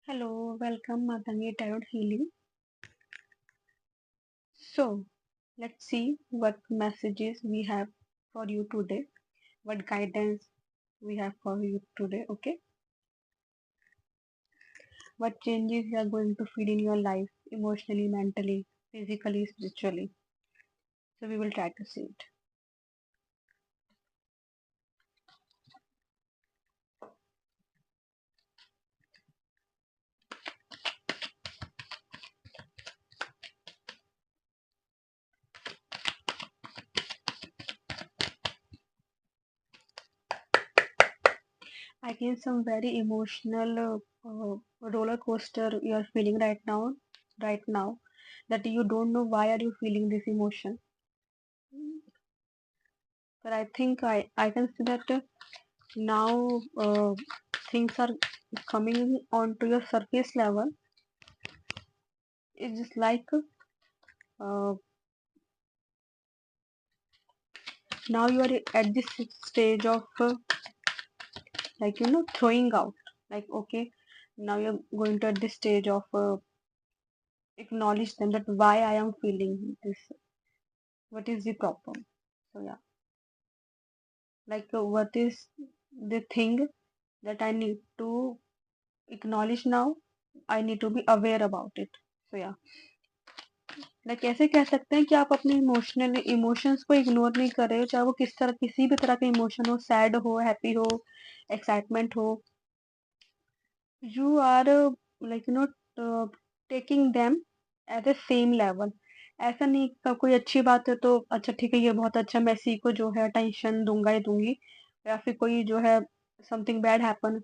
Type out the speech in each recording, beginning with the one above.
Hello, welcome Matangi Tarot Healing. So, let's see what messages we have for you today, what guidance we have for you today, okay? What changes you are going to feel in your life, emotionally, mentally, physically, spiritually. So, we will try to see it. I guess some very emotional roller coaster you are feeling right now, that you don't know why are you feeling this emotion. But I think I can see that now things are coming onto your surface level. It's just like uh, now you are at this stage of throwing out, like, okay, now you're going to at this stage of acknowledge them, that why I am feeling this, what is the problem. So yeah, like what is the thing that I need to acknowledge now, I need to be aware about it. So yeah, like ऐसे कह सकते हैं कि आप अपने emotions को ignore नहीं कर रहे हो, चाहे वो किसी भी तरह का इमोशन हो, सैड हो, हैप्पी हो, एक्साइटमेंट हो, you are taking them at the same level. ऐसा नहीं कोई अच्छी बात है तो अच्छा ठीक है, ये बहुत अच्छा, मैं इसी को जो है अटेंशन दूंगा ही दूंगी, या फिर कोई जो है something bad happen,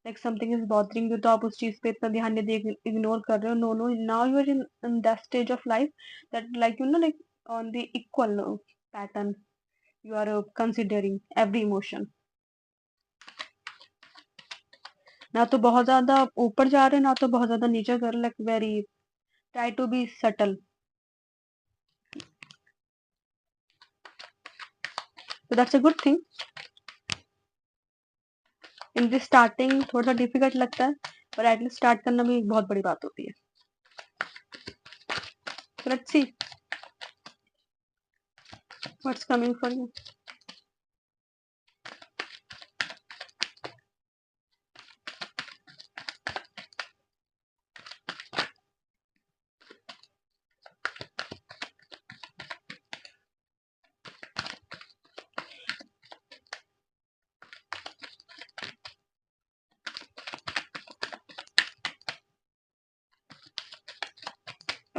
like something is bothering you, तो आप उस चीज पे इतना ध्यान नहीं दे, इग्नोर कर रहे हो. No no, now you are in that stage of life that like like on the equal pattern, you are considering every emotion. ना तो बहुत ज्यादा ऊपर जा रहे, ना तो बहुत ज्यादा नीचे कर, like very try to be subtle. so that's a good thing. In this starting थोड़ा सा डिफिकल्ट लगता है, पर एटलीस्ट स्टार्ट करना भी एक बहुत बड़ी बात होती है. so let's see what's coming for you.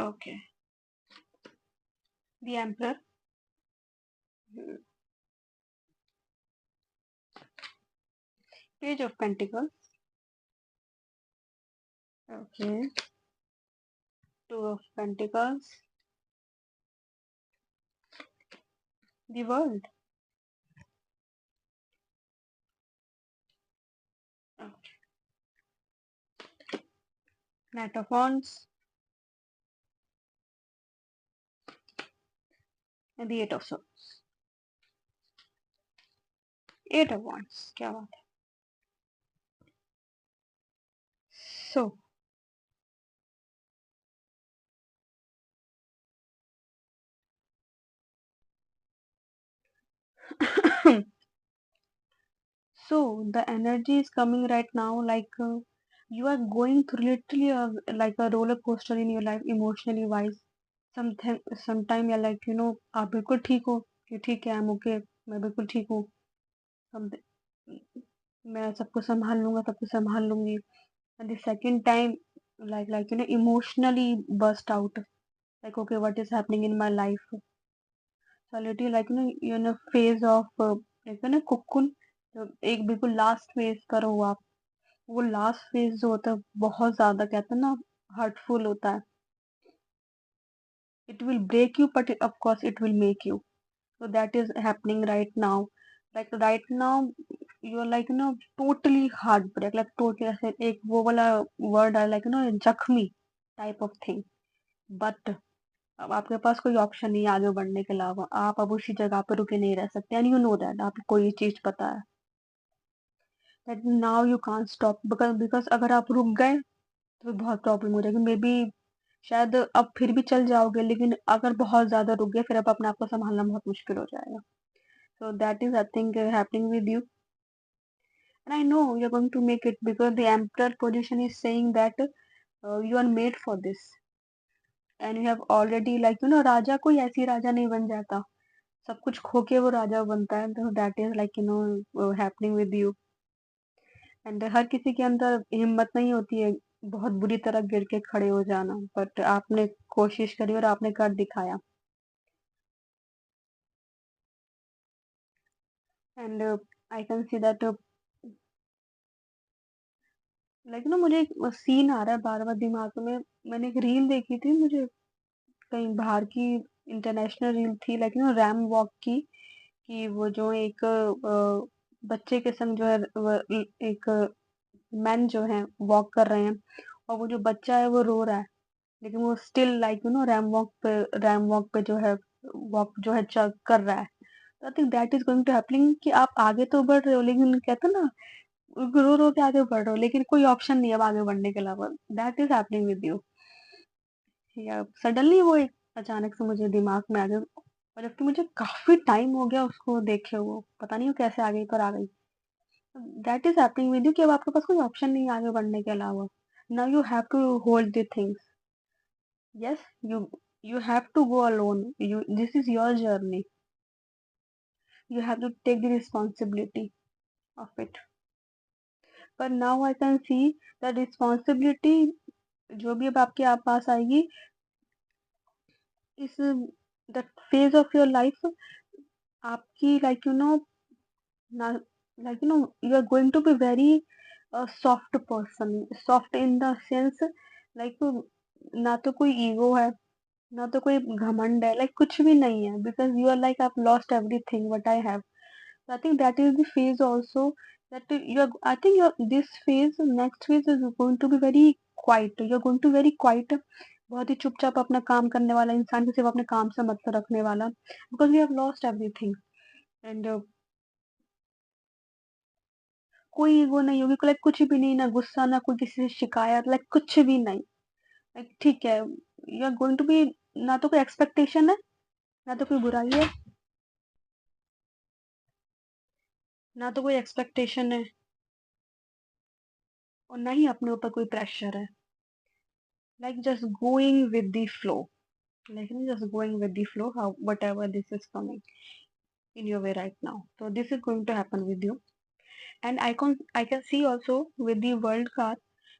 Okay, the emperor, page of pentacles, okay, two of pentacles, the world, okay. Knight of wands and the eight of swords. Eight of wands, क्या बात है. So so the energy is coming right now, like you are going through literally like a roller coaster in your life, emotionally wise. Something sometime you're like, आप बिल्कुल ठीक हो, कि ठीक है, आई एम ओके, मैं बिल्कुल ठीक हूँ, मैं सबको संभाल लूंगा, सबको संभाल लूंगी. And the second time, emotionally bust out, like okay, what is happening in my life. So literally you're in a phase of cocoon. तो एक बिल्कुल लास्ट फेज पर हो आप. वो लास्ट फेज जो होता है बहुत ज्यादा, कहते हैं ना, हर्टफुल होता है. It will break you, but of course it will make you. so that is happening right now. like right now you are totally heartbreak, like totally ऐसे एक वो वाला वर्ड है, जख्मी टाइप ऑफ थिंग. बट अब आपके पास कोई option नहीं है आगे बढ़ने के अलावा, आप अब उसी जगह पे रुके नहीं रह सकते, एंड यू नो दैट, आपको ये चीज पता है, that now you can't stop, because अगर आप रुक गए तो बहुत प्रॉब्लम हो जाएगी। मे बी शायद अब फिर भी चल जाओगे, लेकिन अगर बहुत ज़्यादा रुक गए, फिर अब अपने आप को सँभालना बहुत मुश्किल हो जाएगा। So that is, I think, happening with you. And I know you're going to make it because the emperor position is saying that you are made for this. And you have already, like, राजा कोई ऐसी राजा नहीं बन जाता। सब कुछ खो के वो राजा बनता है। तो that is like, happening with you. And हर किसी के अंदर हिम्मत नहीं होती है बहुत बुरी तरह गिर के खड़े हो जाना, बट आपने कोशिश करी और आपने कर दिखाया। And I can see that, like मुझे एक सीन आ रहा है बार बार दिमाग में। मैंने एक रील देखी थी, मुझे कहीं बाहर की इंटरनेशनल रील थी, लाइक रैम वॉक की, कि वो जो एक बच्चे के संग जो है एक मैन जो है वॉक कर रहे हैं, और वो जो बच्चा है वो रो रहा है, लेकिन वो स्टिल लाइक रैम वॉक पे जो है वॉक जो है कर रहा है। I think that is going to happening कि आप आगे तो बढ़ रहे हो, लेकिन कहते हैं ना, रो रो के आगे बढ़ रहे हो, लेकिन कोई ऑप्शन नहीं है अब आगे बढ़ने के अलावा। That is happening with you. या सडनली वो एक अचानक से मुझे दिमाग में आ गया, और जबकि मुझे काफी टाइम हो गया उसको देखे, वो पता नहीं वो कैसे आ गई पर आ गई। That is happening with you कि अब आपके पास कोई ऑप्शन नहीं है आगे बढ़ने के अलावा। Now you have to hold the things. Yes, you have to go alone. This is your journey. You have to take the responsibility of it. But now I can see the responsibility जो भी अब आपके आप पास आएगी, इस the phase of your life, आपकी you are going to be very soft person. Soft in the sense, like, ना तो कोई ego है, ना तो कोई घमंड है, लाइक कुछ भी नहीं है, because you are like I've lost everything what I have. So I think that is the phase also, that you're, I think your this phase, next phase is going to be very quiet. You're going to very quiet, बहुत ही चुपचाप अपना काम करने वाला इंसान, की सिर्फ अपने काम से मतलब रखने वाला, because you have lost everything. And कोई ईगो नहीं होगी, लाइक कुछ भी नहीं, ना गुस्सा, ना कोई किसी से शिकायत, लाइक कुछ भी नहीं। लाइक ठीक है, you are going to be, ना तो कोई एक्सपेक्टेशन है, ना तो कोई बुराई है, ना तो कोई एक्सपेक्टेशन है, और ना ही अपने ऊपर कोई प्रेशर है। Like just going with the flow, like just going with the flow, how whatever this is coming in your way right now, so this is going to happen with you. And I can see also with the world card,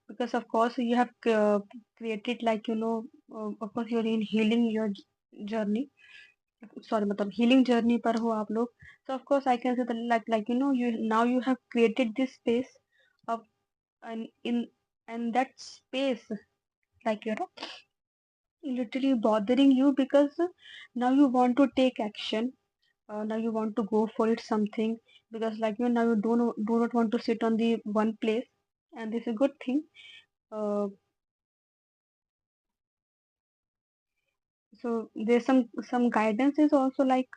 because of course you have created, like, of course you're in healing your journey, sorry मतलब healing journey पर हो आप लोग। So of course I can say that, like you now you have created this space of, and in, and that space, like, literally bothering you, because now you want to take action, now you want to go for it something, because like now you do not want to sit on the one place, and this is a good thing. uh, so there's some guidance is also like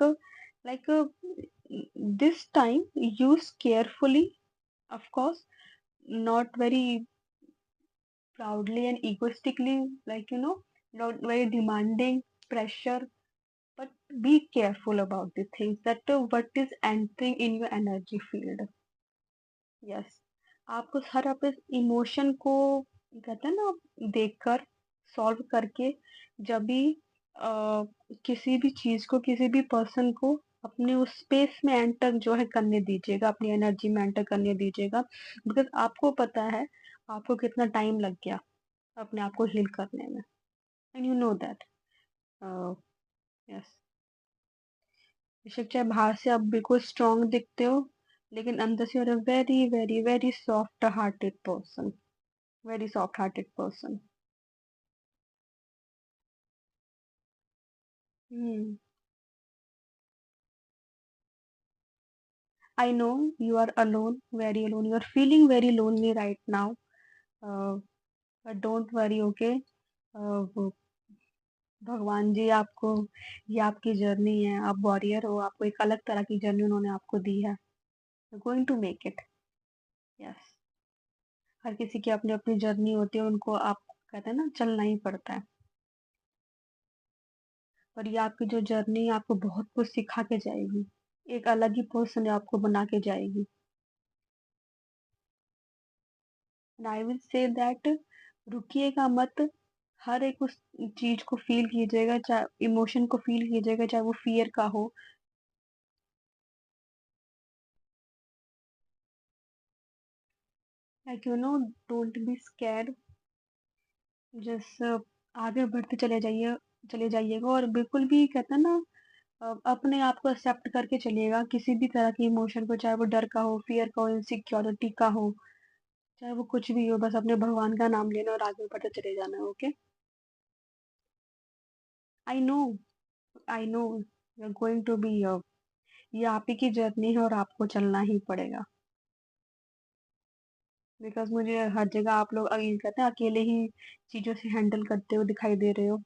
this time use carefully, of course, not very proudly and egoistically, like, not very demanding pressure, but be careful about the things that what is entering in your energy field. Yes, आपको हर अपने emotion को, कहते हैं ना, देखकर, solve करके, जब भी किसी भी चीज को, किसी भी पर्सन को अपने उस स्पेस में एंटर जो है करने दीजिएगा, अपनी एनर्जी में एंटर करने दीजिएगा, बिकॉज आपको पता है आपको कितना टाइम लग गया अपने आप को हील करने में, and you know that. Yes, बेशक चाहे बाहर से आप बिल्कुल स्ट्रांग दिखते हो, लेकिन अंदर से you're a very very very soft hearted person, very soft hearted person. Hmm. I know you are alone, very alone. You are feeling very lonely right now. Uh, but don't worry, okay? वो भगवान जी आपको, ये आपकी journey है, आप warrior हो, आपको एक अलग तरह की जर्नी उन्होंने आपको दी है। Going to make it. Yes, हर किसी की अपनी अपनी जर्नी होती है, उनको आप कहते हैं ना चलना ही पड़ता है। और ये आपकी जो जर्नी आपको बहुत कुछ सिखा के जाएगी, एक अलग ही पर्सन आपको बना के जाएगी। And I will say that, रुकिएगा मत, हर एक उस चीज को फील कीजिएगा, चाहे इमोशन को फील कीजिएगा, चाहे वो फियर का हो। Like you no, don't be scared, just आगे बढ़ते चले जाइएगा, और बिल्कुल भी कहते हैं ना, अपने आप को एक्सेप्ट करके चलिएगा, किसी भी तरह की इमोशन को, चाहे वो डर का हो, फियर का हो, इनसिक्योरिटी का हो, चाहे वो कुछ भी हो, बस अपने भगवान का नाम लेना और आगे बढ़ते चले जाना है। Okay, I know, I know, you are going to be, ये आप ही की जर्नी है और आपको चलना ही पड़ेगा। बिकॉज मुझे हर जगह आप लोग ये कहते हैं अकेले ही चीजों से हैंडल करते हुए दिखाई दे रहे हो,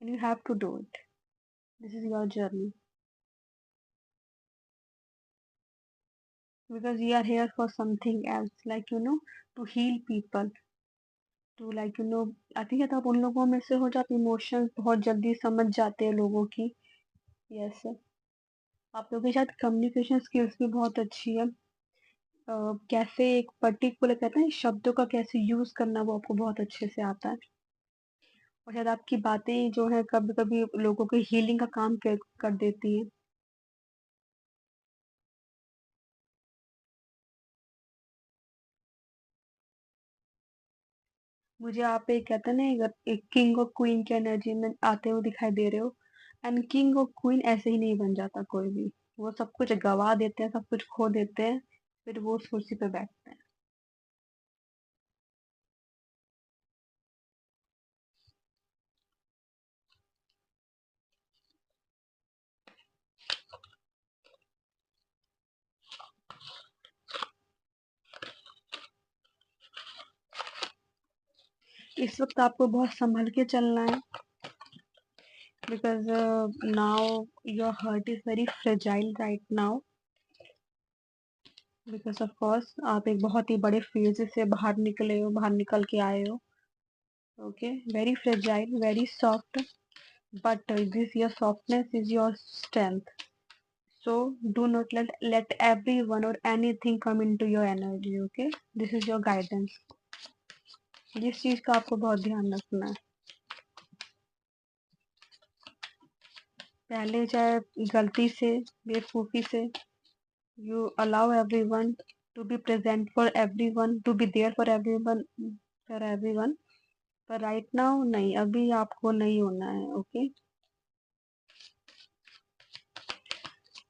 and you have to do it, this is your journey, because we are here for something else, like you know, to heal people, to like you know, I think that आप उन लोगों में से हो जाते इमोशंस बहुत जल्दी समझ जाते हैं लोगों की। यस, आप लोगों की शायद कम्युनिकेशन स्किल्स भी बहुत अच्छी है। कैसे एक पर्टिकुलर कहते हैं शब्दों का कैसे यूज करना, वो आपको बहुत अच्छे से आता है। और शायद आपकी बातें जो है कभी कभी लोगों की हीलिंग का काम कर देती है। मुझे आप एक कहते हैं ना, एक किंग और क्वीन की एनर्जी में आते हुए दिखाई दे रहे हो। एंड किंग और क्वीन ऐसे ही नहीं बन जाता कोई भी, वो सब कुछ गवा देते हैं, सब कुछ खो देते हैं, फिर वो उस कुर्सी पे बैठते हैं। इस वक्त आपको बहुत संभल के चलना है, because now your heart is very fragile right now, because of course आप एक बहुत ही बड़े फेज से बाहर निकले हो, बाहर निकल के आए हो। Okay, very fragile, very soft, but this your softness is your strength. So do not let everyone or anything come into your energy. Okay, this is your guidance. जिस चीज का आपको बहुत ध्यान रखना है, पहले चाहे गलती से, बेवकूफी से, you allow everyone to be present for everyone, to be there for everyone, for everyone, पर राइट नाउ नहीं, अभी आपको नहीं होना है। ओके,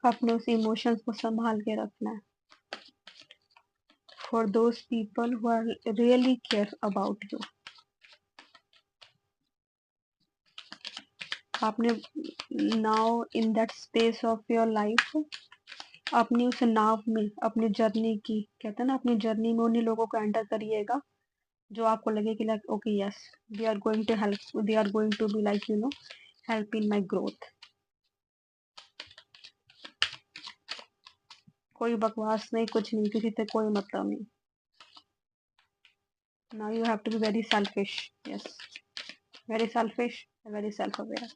अपने उस इमोशंस को संभाल के रखना है, for those people who are really care about you। आपने now in that space of your life, अपनी उस नाव में अपनी जर्नी की, कहते हैं ना, अपनी जर्नी में उन्हीं लोगों को एंटर करिएगा जो आपको लगे कि like okay yes, they are going to help, they are going to be like you know, help in my growth. कोई बकवास नहीं, कुछ नहीं, किसी से कोई मतलब नहीं। Now you have to be very selfish, yes, very selfish, very self aware.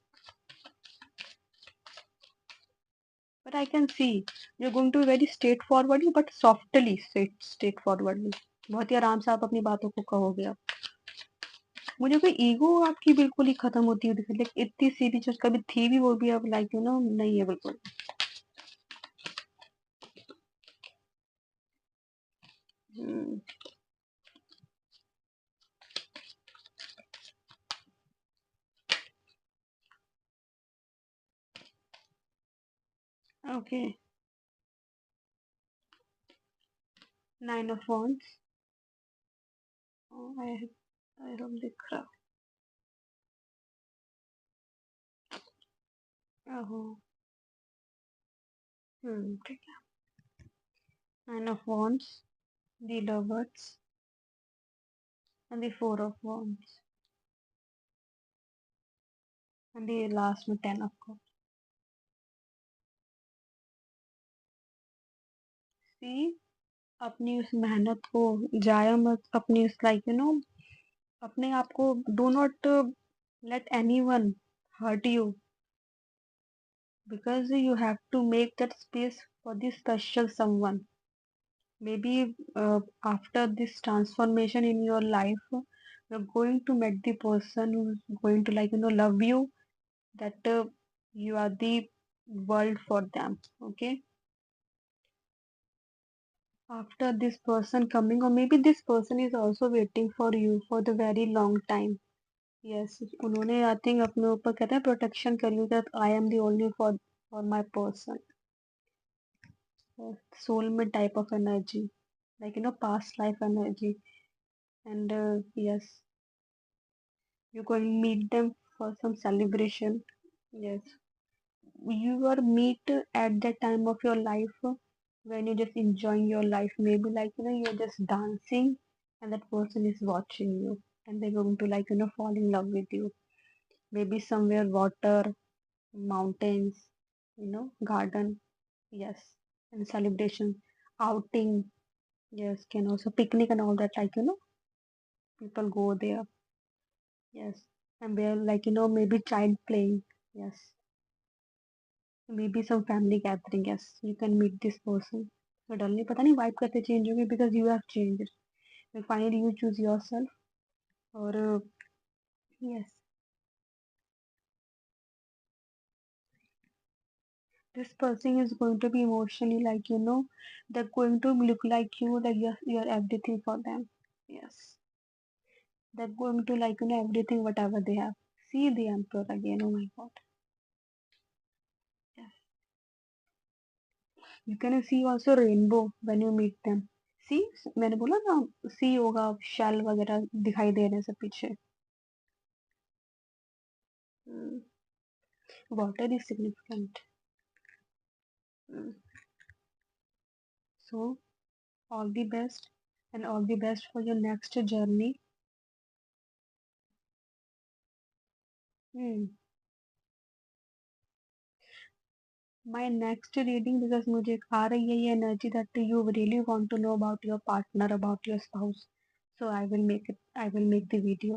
But I can see you're going to be very straightforwardly, but softly, straightforwardly, बहुत ही आराम से आप अपनी बातों को कहोगे आप। मुझे कोई ईगो आपकी बिल्कुल ही खत्म होती हुई दिख रही है, इतनी सी भी जो कभी थी भी वो भी अब लाइक यू नो नहीं है बिल्कुल। Okay, 9 of Wands, I hope दिख रहा। ओहो, ठीक है। 9 of Wands, the Lovers, and the 4 of Wands, and the last में 10 of Cups। See, अपनी उस मेहनत को जाया मत, अपनी उस अपने आप को, do not let anyone hurt you, because you have to make that space for this special someone. Maybe after this transformation in your life, you're going to meet the person who's going to love you, that you are the world for them. Okay, after this person coming, or maybe this person is also waiting for you for the very long time. Yes, उन्होंने I think अपने ऊपर कहते हैं protection करी हुई, that I am the only for my person. Soulmate type of energy, past life energy. And yes, you're going to meet them for some celebration. Yes, you are meet at that time of your life when you're just enjoying your life. Maybe you're just dancing, and that person is watching you, and they're going to fall in love with you. Maybe somewhere water, mountains, garden. Yes, and celebration, outing. Yes, can also picnic and all that. People go there. Yes, and where maybe child playing. Yes, maybe some family gathering. Yes, you can meet this person. Suddenly पता नहीं vibe कैसे change होगी, because you have changed. And finally you choose yourself. Or yes, this person is going to be emotionally they're going to look like you, like you're everything for them. Yes, they're going to everything whatever they have. See the emperor again. Oh my god. Yes. You can see also rainbow when you meet them. सी, मैंने बोला ना, सी होगा, shell वगैरह दिखाई दे रहे हैं सब पीछे. Water is significant. So all the best, and all the best for your next journey. My next reading, because मुझे आ रही है ये energy that you really want to know about your partner, about your spouse. So I will make the video,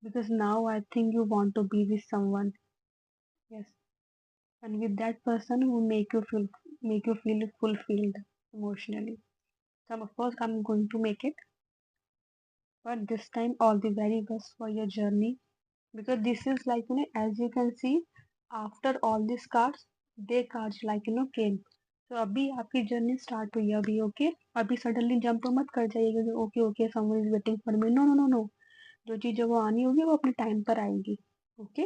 because now I think you want to be with someone. Yes, and with that person who make you feel fulfilled emotionally. So of course I'm going to make it, but this time all the very best for your journey, because this is as you can see, after all these cards, they cards came. So अभी आपकी journey start हुई है अभी. Okay, अभी suddenly jump मत कर जाइएगा कि okay okay someone is waiting for me. No no no no, जो चीज़ वो आनी होगी वो अपने टाइम पर आएगी. Okay,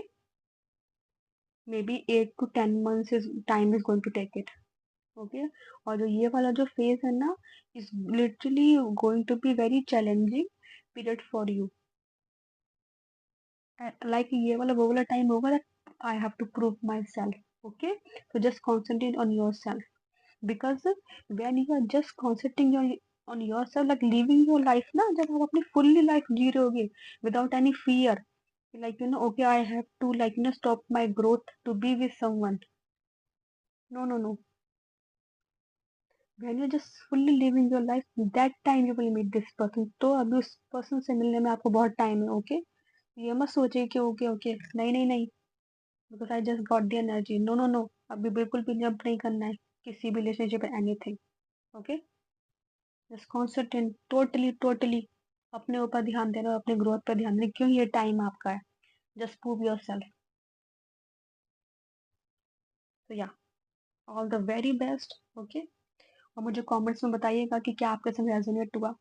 maybe 8 to 10 months is time is going to take it. Okay, और जो ये वाला जो फेज है ना, is literally going to be very challenging period for you. ये वाला वो वाला टाइम होगा that I have to prove myself. Okay, so just concentrate on yourself, because when you are just concentrating on yourself, like living your life ना, जब आप अपनी fully life जी रहे होगे without any fear, okay, I have to stop my growth to be with someone. No no no, when you're just fully living your life, that time you will meet this person. तो अभी उस person से मिलने में आपको बहुत time है. Okay, ये मत सोचिए कि ओके ओके, नहीं नहीं नहीं, because I just got the energy. No no no, अभी बिल्कुल भी जंप नहीं करना है किसी भी रिलेशनशिप में, anything. Okay, just concentrate totally totally अपने ऊपर ध्यान देना, अपने ग्रोथ पर ध्यान देना, क्यों ये टाइम आपका है. Just prove your self. तो या, all the very best. Okay, और मुझे कमेंट्स में बताइएगा कि क्या आपके संग रेजोनेट हुआ.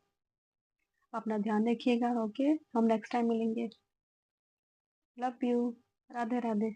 अपना ध्यान रखिएगा. ओके, हम नेक्स्ट टाइम मिलेंगे. Love you. राधे राधे.